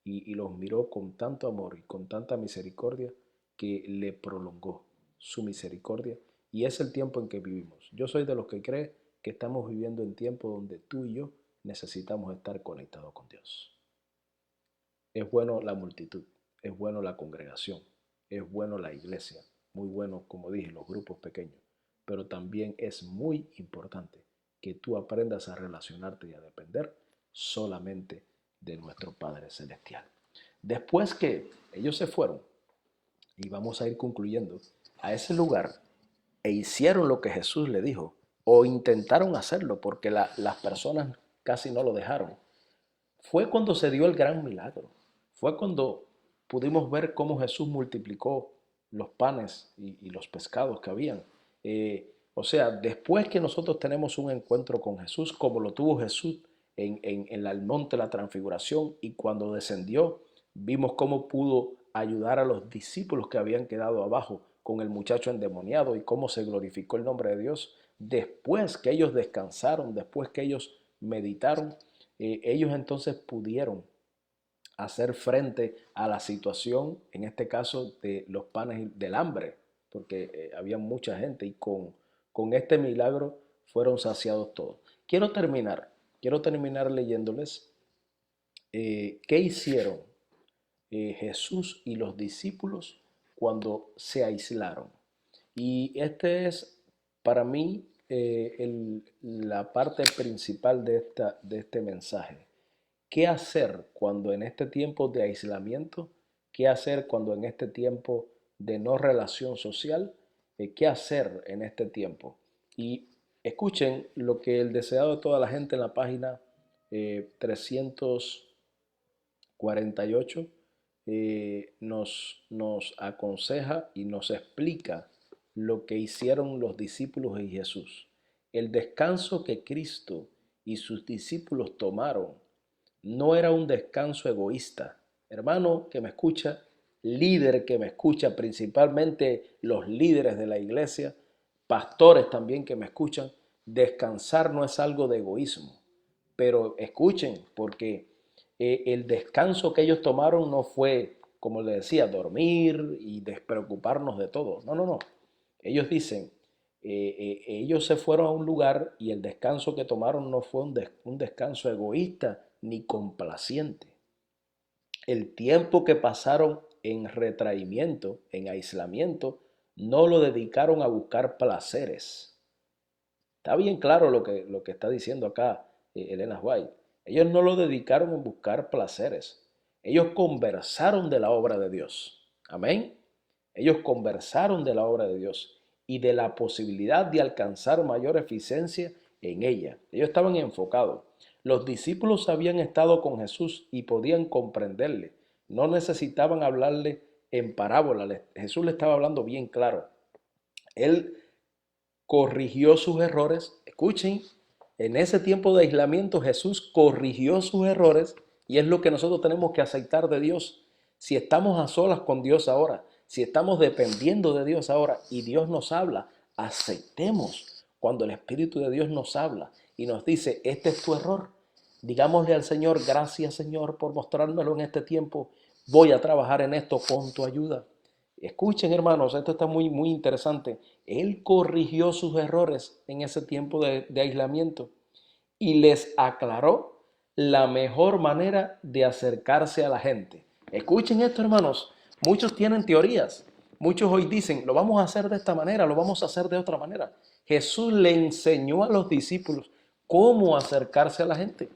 y los miró con tanto amor y con tanta misericordia que le prolongó su misericordia y es el tiempo en que vivimos. Yo soy de los que cree que estamos viviendo en tiempo donde tú y yo necesitamos estar conectados con Dios. Es bueno la multitud, es bueno la congregación, es bueno la iglesia, muy bueno, como dije, los grupos pequeños, pero también es muy importante que tú aprendas a relacionarte y a depender solamente de nuestro Padre Celestial. Después que ellos se fueron, y vamos a ir concluyendo, a ese lugar e hicieron lo que Jesús le dijo, o intentaron hacerlo porque las personas casi no lo dejaron, fue cuando se dio el gran milagro. Fue cuando pudimos ver cómo Jesús multiplicó los panes y los pescados que habían. O sea, después que nosotros tenemos un encuentro con Jesús, como lo tuvo Jesús en el monte de la transfiguración, y cuando descendió, vimos cómo pudo ayudar a los discípulos que habían quedado abajo con el muchacho endemoniado y cómo se glorificó el nombre de Dios. Después que ellos descansaron, después que ellos meditaron, ellos entonces pudieron hacer frente a la situación, en este caso de los panes del hambre, porque había mucha gente y con este milagro fueron saciados todos. Quiero terminar leyéndoles qué hicieron Jesús y los discípulos cuando se aislaron. Y este es para mí la parte principal de este mensaje. ¿Qué hacer cuando en este tiempo de aislamiento? ¿Qué hacer cuando en este tiempo de no relación social? ¿Qué hacer en este tiempo? Y escuchen lo que el deseado de toda la gente en la página 348 nos aconseja y nos explica lo que hicieron los discípulos de Jesús. El descanso que Cristo y sus discípulos tomaron no era un descanso egoísta. Hermano que me escucha, líder que me escucha, principalmente los líderes de la iglesia, pastores también que me escuchan, descansar no es algo de egoísmo. Pero escuchen, porque el descanso que ellos tomaron no fue, como les decía, dormir y despreocuparnos de todo. No, no, no. Ellos dicen, ellos se fueron a un lugar y el descanso que tomaron no fue un descanso egoísta ni complaciente. El tiempo que pasaron en retraimiento, en aislamiento, no lo dedicaron a buscar placeres. Está bien claro lo que está diciendo acá Elena White. Ellos no lo dedicaron a buscar placeres. Ellos conversaron de la obra de Dios. Amén. Ellos conversaron de la obra de Dios y de la posibilidad de alcanzar mayor eficiencia en ella. Ellos estaban enfocados. Los discípulos habían estado con Jesús y podían comprenderle. No necesitaban hablarle en parábola. Jesús le estaba hablando bien claro. Él corrigió sus errores. Escuchen, en ese tiempo de aislamiento Jesús corrigió sus errores y es lo que nosotros tenemos que aceptar de Dios. Si estamos a solas con Dios ahora, si estamos dependiendo de Dios ahora y Dios nos habla, aceptemos cuando el Espíritu de Dios nos habla y nos dice, este es tu error. Digámosle al Señor, gracias Señor por mostrármelo en este tiempo. Voy a trabajar en esto con tu ayuda. Escuchen, hermanos, esto está muy, muy interesante. Él corrigió sus errores en ese tiempo de aislamiento y les aclaró la mejor manera de acercarse a la gente. Escuchen esto, hermanos. Muchos tienen teorías Muchos hoy dicen, lo vamos a hacer de esta manera, lo vamos a hacer de otra manera. Jesús le enseñó a los discípulos cómo acercarse a la gente.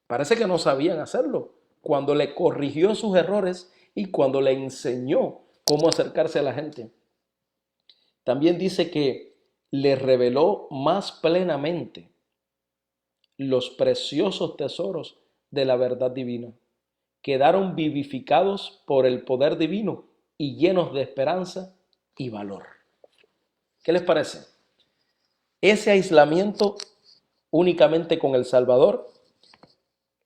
Parece que no sabían hacerlo. Cuando le corrigió sus errores y cuando le enseñó cómo acercarse a la gente. También dice que le reveló más plenamente los preciosos tesoros de la verdad divina. Quedaron vivificados por el poder divino y llenos de esperanza y valor. ¿Qué les parece? Ese aislamiento únicamente con el Salvador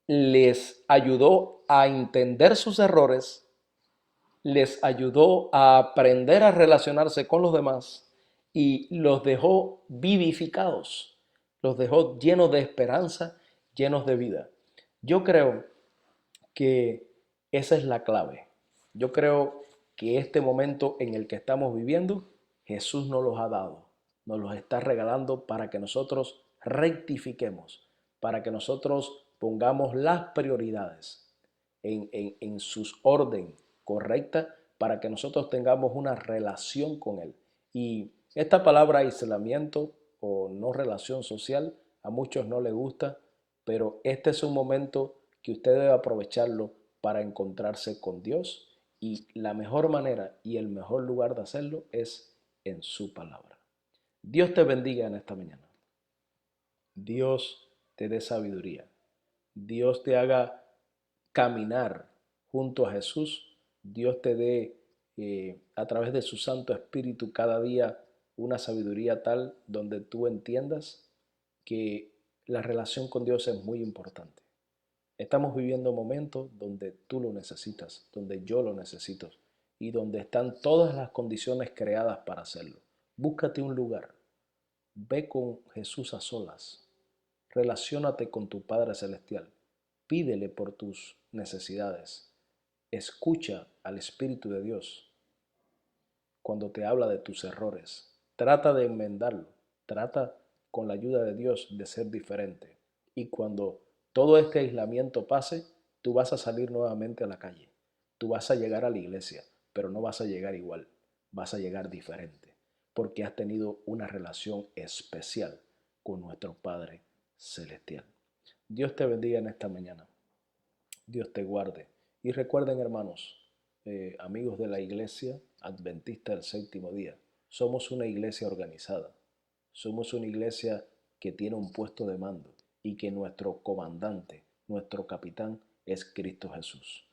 les ayudó a entender sus errores, les ayudó a aprender a relacionarse con los demás y los dejó vivificados, los dejó llenos de esperanza, llenos de vida. Yo creo que esa es la clave. Yo creo que este momento en el que estamos viviendo, Jesús nos los ha dado, nos los está regalando para que nosotros rectifiquemos, para que nosotros pongamos las prioridades en sus orden correcta, para que nosotros tengamos una relación con Él. Y esta palabra aislamiento o no relación social a muchos no les gusta, pero este es un momento que usted debe aprovecharlo para encontrarse con Dios y la mejor manera y el mejor lugar de hacerlo es en su palabra. Dios te bendiga en esta mañana. Dios te dé sabiduría. Dios te haga caminar junto a Jesús. Dios te dé a través de su Santo Espíritu cada día una sabiduría tal donde tú entiendas que la relación con Dios es muy importante. Estamos viviendo momentos donde tú lo necesitas, donde yo lo necesito y donde están todas las condiciones creadas para hacerlo. Búscate un lugar, ve con Jesús a solas, relaciónate con tu Padre Celestial, pídele por tus necesidades, escucha al Espíritu de Dios cuando te habla de tus errores, trata de enmendarlo, trata con la ayuda de Dios de ser diferente y cuando todo este aislamiento pase, tú vas a salir nuevamente a la calle, tú vas a llegar a la iglesia, pero no vas a llegar igual, vas a llegar diferente, porque has tenido una relación especial con nuestro Padre Celestial. Dios te bendiga en esta mañana, Dios te guarde y recuerden hermanos, amigos de la iglesia adventista del séptimo día, somos una iglesia organizada, somos una iglesia que tiene un puesto de mando y que nuestro comandante, nuestro capitán es Cristo Jesús.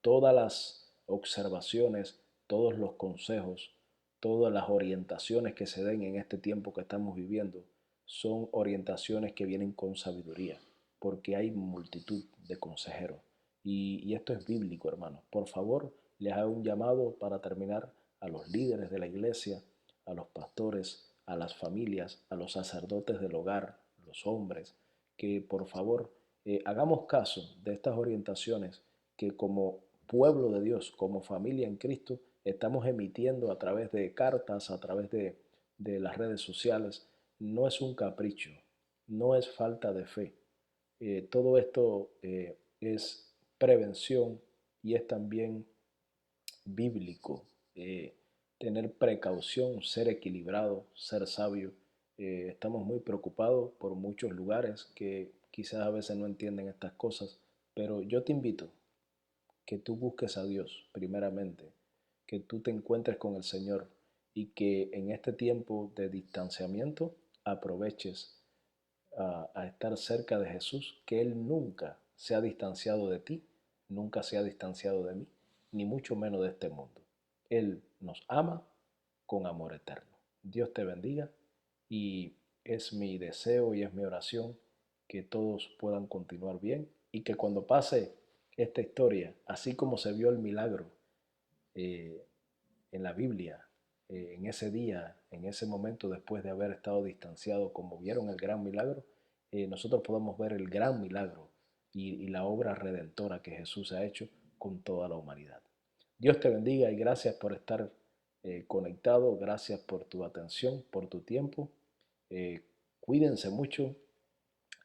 Todas las observaciones, todos los consejos, todas las orientaciones que se den en este tiempo que estamos viviendo son orientaciones que vienen con sabiduría, porque hay multitud de consejeros. Y esto es bíblico, hermanos. Por favor, les hago un llamado para terminar a los líderes de la iglesia, a los pastores, a las familias, a los sacerdotes del hogar, los hombres, que por favor hagamos caso de estas orientaciones que como pueblo de Dios, como familia en Cristo, estamos emitiendo a través de cartas, a través de las redes sociales. No es un capricho, no es falta de fe. Todo esto es prevención y es también bíblico. Tener precaución, ser equilibrado, ser sabio. Estamos muy preocupados por muchos lugares que quizás a veces no entienden estas cosas, pero yo te invito que tú busques a Dios primeramente, que tú te encuentres con el Señor y que en este tiempo de distanciamiento aproveches a estar cerca de Jesús, que Él nunca se ha distanciado de ti, nunca se ha distanciado de mí, ni mucho menos de este mundo. Él nos ama con amor eterno. Dios te bendiga y es mi deseo y es mi oración que todos puedan continuar bien y que cuando pase esta historia, así como se vio el milagro eh, en la Biblia, en ese día, en ese momento después de haber estado distanciado, como vieron el gran milagro, nosotros podemos ver el gran milagro y la obra redentora que Jesús ha hecho con toda la humanidad. Dios te bendiga y gracias por estar conectado, gracias por tu atención, por tu tiempo. Cuídense mucho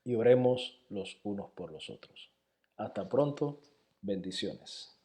y oremos los unos por los otros. Hasta pronto, bendiciones.